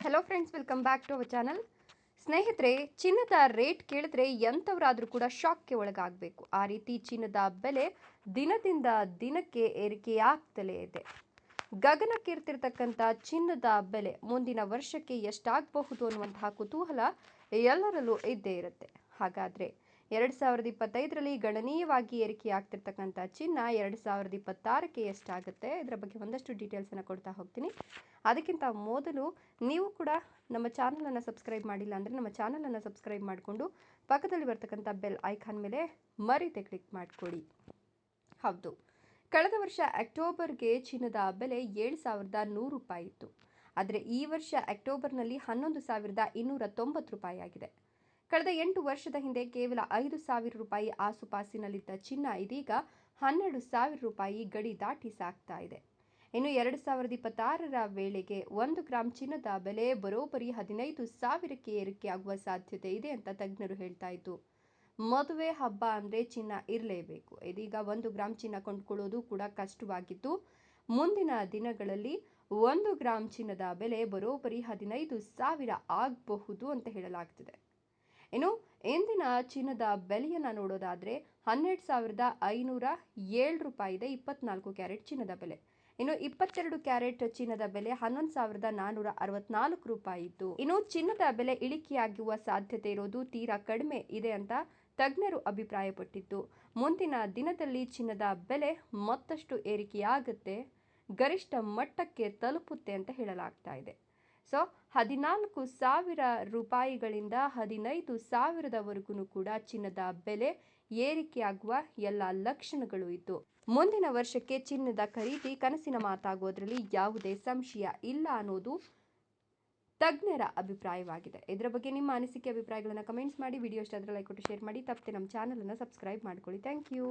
Hello friends, welcome back to our channel. ಸ್ನೇಹಿತರೆ, ಚಿನ್ನದ rate ಕೇಳಿದ್ರೆ ಎಂಥವರಾದರೂ ಕೂಡ ಶಾಕ್ಗೆ ಒಳಗಾಗಬೇಕು. ಆ ರೀತಿ ಚಿನ್ನದ ಬೆಲೆ ದಿನದಿಂದ ದಿನಕ್ಕೆ ಏರಿಕೆಯಾಗ್ತಲೇ ಇದೆ. ಗಗನಕ್ಕೇರ್ತಿರ್ತಕ್ಕಂಥ ಚಿನ್ನದ ಬೆಲೆ ಮುಂದಿನ ವರ್ಷಕ್ಕೆ ಎಷ್ಟಾಗಬಹುದು ಅನ್ನುವಂತಹ ಕುತೂಹಲ ಎಲ್ಲರಲ್ಲೂ ಇದ್ದೇ ಇರುತ್ತೆ. ಹಾಗಾದರೆ 2025ರಲ್ಲಿ ಗಣನೀಯವಾಗಿ ಏರಿಕೆಯಾಗ್ತಿರ್ತಕ್ಕಂಥ ಚಿನ್ನ 2026ಕ್ಕೆ ಎಷ್ಟಾಗುತ್ತೆ, ಇದರ ಬಗ್ಗೆ ಒಂದಷ್ಟು ಡೀಟೇಲ್ಸನ್ನು ಕೊಡ್ತಾ ಹೋಗ್ತೀನಿ. ಅದಕ್ಕಿಂತ ಮೊದಲು ನೀವು ಕೂಡ ನಮ್ಮ ಚಾನಲನ್ನು ಸಬ್ಸ್ಕ್ರೈಬ್ ಮಾಡಿಲ್ಲ ಅಂದರೆ ನಮ್ಮ ಚಾನಲನ್ನು ಸಬ್ಸ್ಕ್ರೈಬ್ ಮಾಡಿಕೊಂಡು ಪಕ್ಕದಲ್ಲಿ ಬರ್ತಕ್ಕಂಥ ಬೆಲ್ ಐಕಾನ್ ಮೇಲೆ ಮರೀದೆ ಕ್ಲಿಕ್ ಮಾಡಿಕೊಡಿ. ಹೌದು, ಕಳೆದ ವರ್ಷ ಅಕ್ಟೋಬರ್ಗೆ ಚಿನ್ನದ ಬೆಲೆ 7,100 ರೂಪಾಯಿ ಇತ್ತು. ಆದರೆ ಈ ವರ್ಷ ಅಕ್ಟೋಬರ್ನಲ್ಲಿ 11,290 ರೂಪಾಯಿ ಆಗಿದೆ. ಕಳೆದ 8 ವರ್ಷದ ಹಿಂದೆ ಕೇವಲ 5,000 ರೂಪಾಯಿ ಆಸುಪಾಸಿನಲ್ಲಿದ್ದ ಚಿನ್ನ ಇದೀಗ 12,000 ರೂಪಾಯಿ ಗಡಿ ದಾಟಿ ಸಾಗ್ತಾ ಇದೆ. ಇನ್ನು 2026ರ ವೇಳೆಗೆ 1 ಗ್ರಾಂ ಚಿನ್ನದ ಬೆಲೆ ಬರೋಬ್ಬರಿ 15,000ಕ್ಕೆ ಏರಿಕೆಯಾಗುವ ಸಾಧ್ಯತೆ ಇದೆ ಅಂತ ತಜ್ಞರು ಹೇಳ್ತಾ ಇದ್ದು, ಮದುವೆ ಹಬ್ಬ ಅಂದರೆ ಚಿನ್ನ ಇರಲೇಬೇಕು. ಇದೀಗ 1 ಗ್ರಾಂ ಚಿನ್ನ ಕೊಂಡುಕೊಳ್ಳೋದು ಕೂಡ ಕಷ್ಟವಾಗಿದ್ದು, ಮುಂದಿನ ದಿನಗಳಲ್ಲಿ 1 ಗ್ರಾಂ ಚಿನ್ನದ ಬೆಲೆ ಬರೋಬ್ಬರಿ 15,000 ಆಗಬಹುದು ಅಂತ ಹೇಳಲಾಗ್ತಿದೆ. ಇನ್ನು ಇಂದಿನ ಚಿನ್ನದ ಬೆಲೆಯನ್ನು ನೋಡೋದಾದರೆ 12,507 ರೂಪಾಯಿ ಇದೆ 24 ಕ್ಯಾರೆಟ್ ಚಿನ್ನದ ಬೆಲೆ. ಇನ್ನು 22 ಕ್ಯಾರೆಟ್ ಚಿನ್ನದ ಬೆಲೆ 11,464 ರೂಪಾಯಿ ಇತ್ತು. ಇನ್ನು ಚಿನ್ನದ ಬೆಲೆ ಇಳಿಕೆಯಾಗುವ ಸಾಧ್ಯತೆ ಇರೋದು ತೀರಾ ಕಡಿಮೆ ಇದೆ ಅಂತ ತಜ್ಞರು ಅಭಿಪ್ರಾಯಪಟ್ಟಿದ್ದು, ಮುಂದಿನ ದಿನದಲ್ಲಿ ಚಿನ್ನದ ಬೆಲೆ ಮತ್ತಷ್ಟು ಏರಿಕೆಯಾಗುತ್ತೆ, ಗರಿಷ್ಠ ಮಟ್ಟಕ್ಕೆ ತಲುಪುತ್ತೆ ಅಂತ ಹೇಳಲಾಗ್ತಾ ಇದೆ. ಸೊ 14,000 ರೂಪಾಯಿಗಳಿಂದ 15,000ವರೆಗೂ ಕೂಡ ಚಿನ್ನದ ಬೆಲೆ ಏರಿಕೆಯಾಗುವ ಎಲ್ಲ ಲಕ್ಷಣಗಳು ಇದ್ದು, ಮುಂದಿನ ವರ್ಷಕ್ಕೆ ಚಿನ್ನದ ಖರೀದಿ ಕನಸಿನ ಮಾತಾಗೋದ್ರಲ್ಲಿ ಯಾವುದೇ ಸಂಶಯ ಇಲ್ಲ ಅನ್ನೋದು ತಜ್ಞರ ಅಭಿಪ್ರಾಯವಾಗಿದೆ. ಇದರ ಬಗ್ಗೆ ನಿಮ್ಮ ಅನಿಸಿಕೆ ಅಭಿಪ್ರಾಯಗಳನ್ನು ಕಮೆಂಟ್ಸ್ ಮಾಡಿ. ವಿಡಿಯೋ ಇಷ್ಟ ಆದರೆ ಲೈಕ್ ಕೊಟ್ಟು ಶೇರ್ ಮಾಡಿ. ತಪ್ಪದೆ ನಮ್ಮ ಚಾನಲನ್ನು ಸಬ್ಸ್ಕ್ರೈಬ್ ಮಾಡ್ಕೊಳ್ಳಿ. Thank you.